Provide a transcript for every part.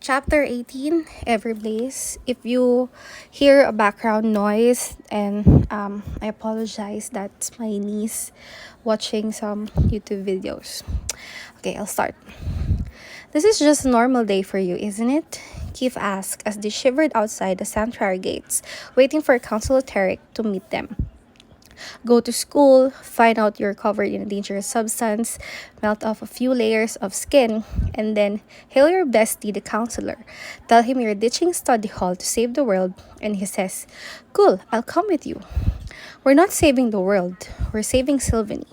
Chapter 18, Everblaze. If you hear a background noise, and I apologize, that's my niece watching some YouTube videos. Okay, I'll start. This is just a normal day for you, isn't it? Keith asked as they shivered outside the sanctuary gates, waiting for Councilor Tarek to meet them. Go to school, find out you're covered in a dangerous substance, melt off a few layers of skin, and then hail your bestie, the counselor. Tell him you're ditching study hall to save the world, and he says, "Cool, I'll come with you." We're not saving the world, we're saving Sylvanie.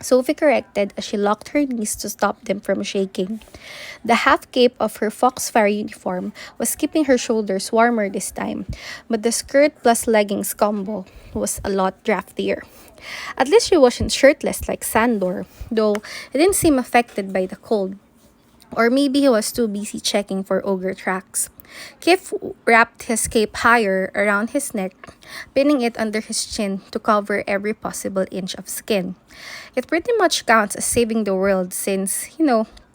Sophie corrected as she locked her knees to stop them from shaking. The half cape of her Foxfire uniform was keeping her shoulders warmer this time, but the skirt plus leggings combo was a lot draftier. At least she wasn't shirtless like Sandor, though he didn't seem affected by the cold. Or maybe he was too busy checking for ogre tracks. Kif wrapped his cape higher around his neck, pinning it under his chin to cover every possible inch of skin. It pretty much counts as saving the world since,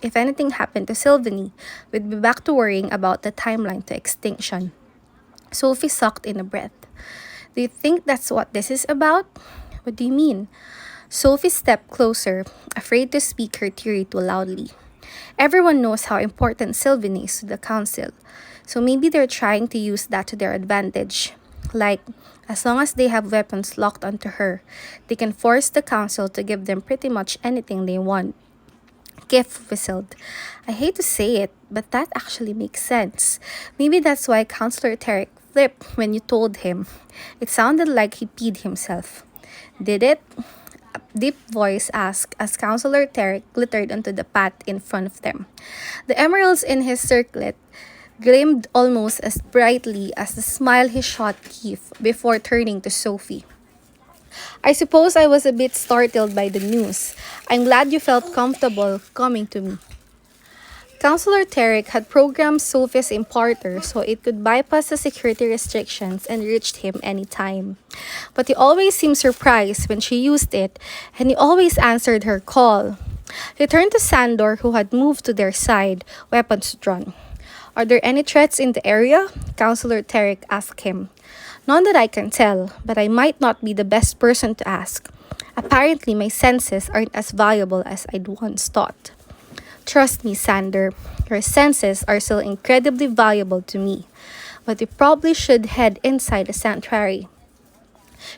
if anything happened to Sylvanie, we'd be back to worrying about the timeline to extinction. Sophie sucked in a breath. Do you think that's what this is about? What do you mean? Sophie stepped closer, afraid to speak her theory too loudly. Everyone knows how important Sylvanie is to the council, so maybe they're trying to use that to their advantage. Like, as long as they have weapons locked onto her, they can force the council to give them pretty much anything they want. Kif whistled. I hate to say it, but that actually makes sense. Maybe that's why Counselor Tarek flipped when you told him. It sounded like he peed himself. Did it? A deep voice asked as Counselor Tarek glittered onto the path in front of them. The emeralds in his circlet gleamed almost as brightly as the smile he shot Keith before turning to Sophie. I suppose I was a bit startled by the news. I'm glad you felt comfortable coming to me. Counselor Tarek had programmed Sophie's importer so it could bypass the security restrictions and reach him anytime. But he always seemed surprised when she used it, and he always answered her call. He turned to Sandor, who had moved to their side, weapons drawn. Are there any threats in the area? Counselor Tarek asked him. None that I can tell, but I might not be the best person to ask. Apparently, my senses aren't as valuable as I'd once thought. Trust me, Sander, your senses are still incredibly valuable to me, but you probably should head inside the sanctuary.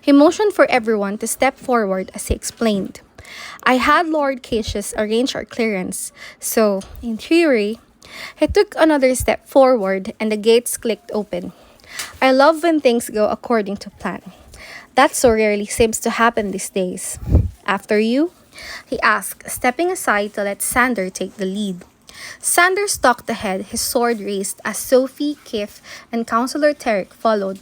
He motioned for everyone to step forward as he explained. I had Lord Cassius arrange our clearance, so, in theory, he took another step forward and the gates clicked open. I love when things go according to plan. That so rarely seems to happen these days. After you? He asked, stepping aside to let Sander take the lead. Sander stalked ahead, his sword raised as Sophie, Kif, and Counselor Tarek followed.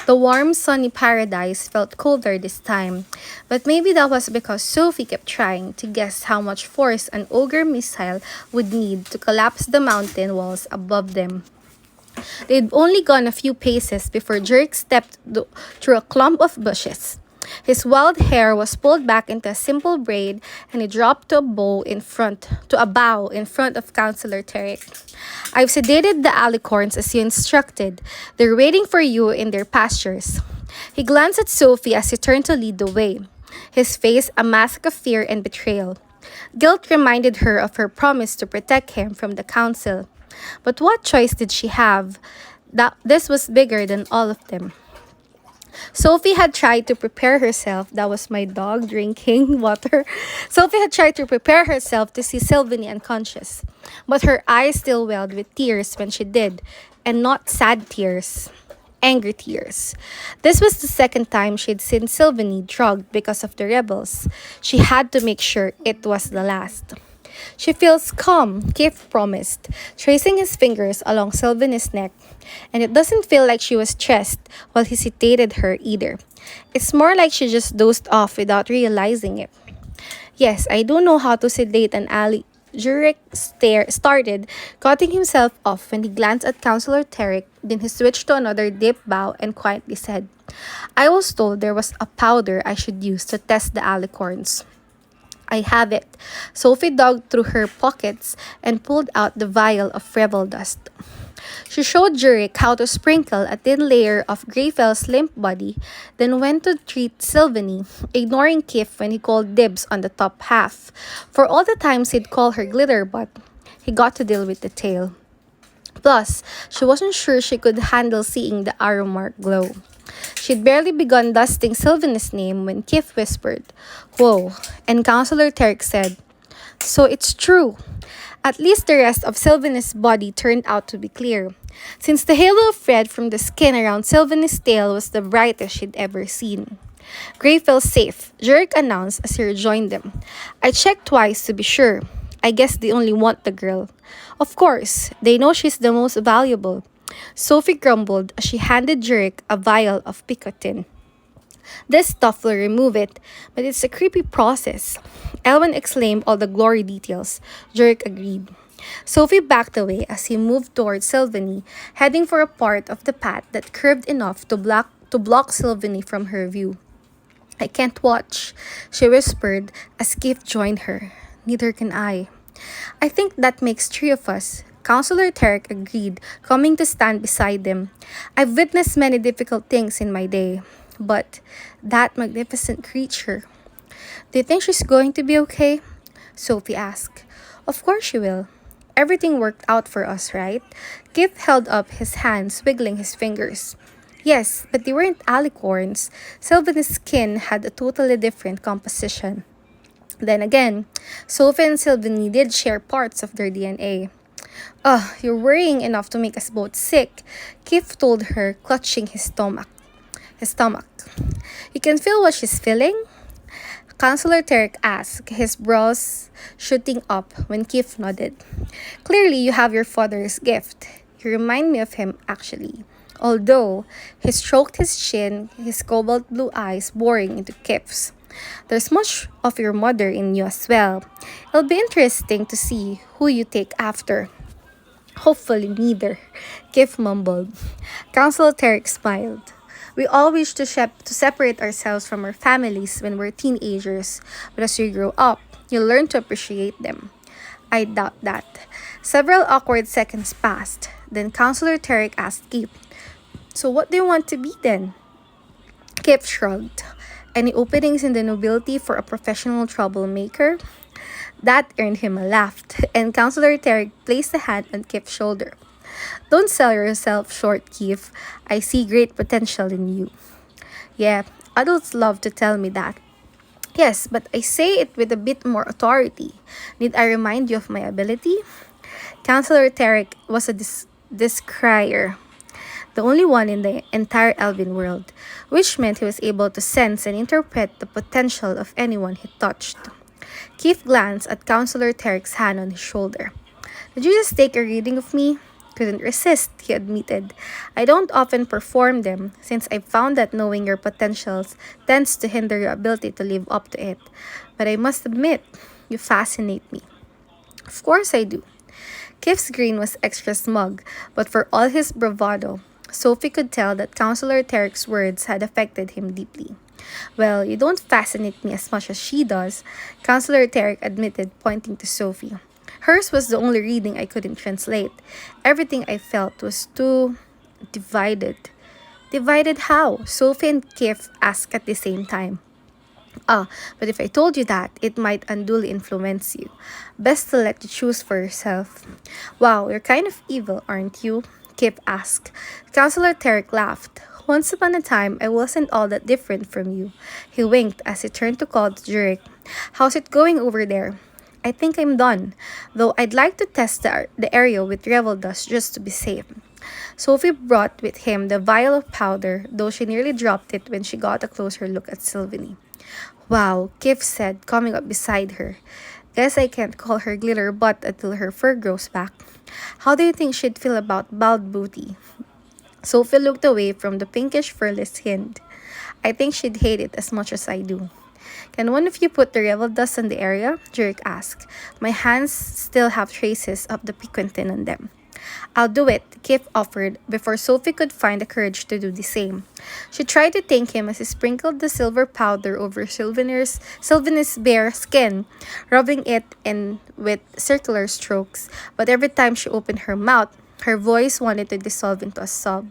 The warm, sunny paradise felt colder this time, but maybe that was because Sophie kept trying to guess how much force an ogre missile would need to collapse the mountain walls above them. They'd only gone a few paces before Jerick stepped through a clump of bushes. His wild hair was pulled back into a simple braid, and he dropped to a bow in front of Counselor Tarek. I've sedated the alicorns as you instructed. They're waiting for you in their pastures. He glanced at Sophie as he turned to lead the way, his face a mask of fear and betrayal. Guilt reminded her of her promise to protect him from the council. But what choice did she have? This was bigger than all of them. Sophie had tried to prepare herself. That was my dog drinking water. Sophie had tried to prepare herself to see Sylvanie unconscious, but her eyes still welled with tears when she did, and not sad tears. Angry tears. This was the second time she'd seen Sylvanie drugged because of the rebels. She had to make sure it was the last. She feels calm, Keith promised, tracing his fingers along Sylvanie's neck. And it doesn't feel like she was stressed while he sedated her either. It's more like she just dozed off without realizing it. Yes, I do know how to sedate an alley. Jurek started, cutting himself off when he glanced at Counselor Tarek. Then he switched to another deep bow and quietly said, I was told there was a powder I should use to test the alicorns. I have it. Sophie dug through her pockets and pulled out the vial of revel dust. She showed Jurek how to sprinkle a thin layer of Greyfell's limp body, then went to treat Sylvanie, ignoring Kif when he called dibs on the top half. For all the times he'd call her Glitterbutt, he got to deal with the tail. Plus, she wasn't sure she could handle seeing the arrow mark glow. She'd barely begun dusting Sylvanie's name when Kif whispered, "Whoa," and Counselor Terek said, "So it's true." At least the rest of Sylvanie's body turned out to be clear, since the halo of red from the skin around Sylvanie's tail was the brightest she'd ever seen. Gray felt safe, Jurek announced as he rejoined them. "I checked twice to be sure. I guess they only want the girl. Of course, they know she's the most valuable." Sophie grumbled as she handed Jurek a vial of picotin. "This stuff will remove it, but it's a creepy process." Elwin exclaimed all the glory details. Jurek agreed. Sophie backed away as he moved toward Sylvanie, heading for a part of the path that curved enough to block Sylvanie from her view. "I can't watch," she whispered as Keith joined her. "Neither can I." "I think that makes three of us." Counselor Terek agreed, coming to stand beside them. "I've witnessed many difficult things in my day, but that magnificent creature." "Do you think she's going to be okay?" Sophie asked. "Of course she will. Everything worked out for us, right?" Kip held up his hands, wiggling his fingers. "Yes, but they weren't alicorns. Sylvanie's skin had a totally different composition." Then again, Sophie and Sylvanie did share parts of their DNA. "Ugh, you're worrying enough to make us both sick," Keith told her, clutching his stomach. "You can feel what she's feeling?" Counselor Terek asked, his brows shooting up when Keith nodded. "Clearly, you have your father's gift. You remind me of him, actually." Although he stroked his chin, his cobalt blue eyes boring into Keith's. "There's much of your mother in you as well. It'll be interesting to see who you take after." "Hopefully neither," Kif mumbled. Counselor Terek smiled. "We all wish to separate ourselves from our families when we're teenagers, but as you grow up, you learn to appreciate them." "I doubt that." Several awkward seconds passed. Then Counselor Terek asked Kip, "So what do you want to be then?" Kip shrugged. "Any openings in the nobility for a professional troublemaker?" That earned him a laugh, and Counselor Terek placed a hand on Kip's shoulder. "Don't sell yourself short, Keith. I see great potential in you." "Yeah, adults love to tell me that." "Yes, but I say it with a bit more authority. Need I remind you of my ability?" Counselor Terek was a discrier, the only one in the entire Elven world, which meant he was able to sense and interpret the potential of anyone he touched. Keith glanced at Counselor Terek's hand on his shoulder. "Did you just take a reading of me?" "Couldn't resist," he admitted. "I don't often perform them, since I've found that knowing your potentials tends to hinder your ability to live up to it. But I must admit, you fascinate me." "Of course I do." Kif's grin was extra smug, but for all his bravado, Sophie could tell that Counselor Terek's words had affected him deeply. "Well, you don't fascinate me as much as she does," Counselor Terek admitted, pointing to Sophie. "Hers was the only reading I couldn't translate. Everything I felt was too divided." "Divided how?" Sophie and Kif asked at the same time. But if I told you that, it might unduly influence you. Best to let you choose for yourself." "Wow, you're kind of evil, aren't you?" Kip asked. Counselor Terek laughed. "Once upon a time, I wasn't all that different from you." He winked as he turned to call to Jurek. "How's it going over there?" "I think I'm done, though I'd like to test the area with revel dust just to be safe." Sophie brought with him the vial of powder, though she nearly dropped it when she got a closer look at Sylvanie. "Wow," Kif said, coming up beside her. "Guess I can't call her Glitterbutt until her fur grows back. How do you think she'd feel about bald booty?" Sophie looked away from the pinkish furless hind. "I think she'd hate it as much as I do." "Can one of you put the revel dust on the area?" Jurek asked. "My hands still have traces of the piquantin on them." "I'll do it," Kif offered, before Sophie could find the courage to do the same. She tried to thank him as he sprinkled the silver powder over Sylvanus' bare skin, rubbing it in with circular strokes, but every time she opened her mouth, her voice wanted to dissolve into a sob.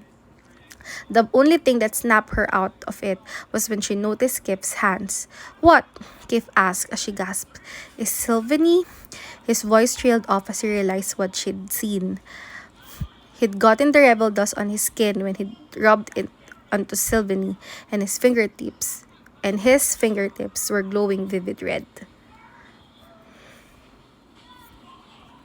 The only thing that snapped her out of it was when she noticed Kif's hands. "What?" Kif asked as she gasped. "Is Sylvanie?" His voice trailed off as he realized what she'd seen. He'd gotten the rebel dust on his skin when he'd rubbed it onto Sylvanie, and his fingertips were glowing vivid red.